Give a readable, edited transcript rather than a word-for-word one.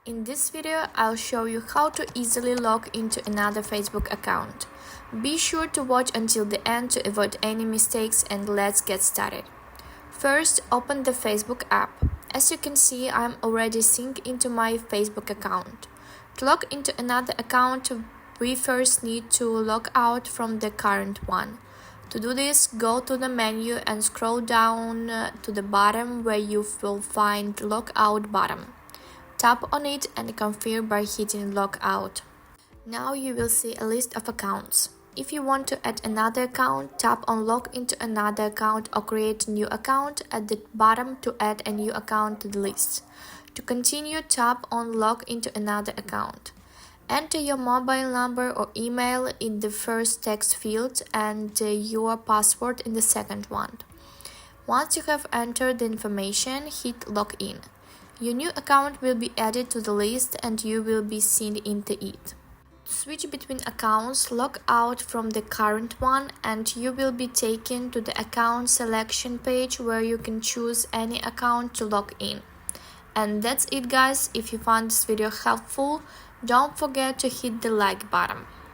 In this video, I'll show you how to easily log into another Facebook account. Be sure to watch until the end to avoid any mistakes, and let's get started. First, open the Facebook app. As you can see, I'm already synced into my Facebook account. To log into another account, we first need to log out from the current one. To do this, go to the menu and scroll down to the bottom where you will find Logout button. Tap on it and confirm by hitting Logout. Now you will see a list of accounts. If you want to add another account, tap on Log into another account or create a new account at the bottom to add a new account to the list. To continue, tap on Log into another account. Enter your mobile number or email in the first text field and your password in the second one. Once you have entered the information, hit Login. Your new account will be added to the list and you will be seen into it. To switch between accounts, log out from the current one and you will be taken to the account selection page where you can choose any account to log in. And that's it, guys. If you found this video helpful, don't forget to hit the like button.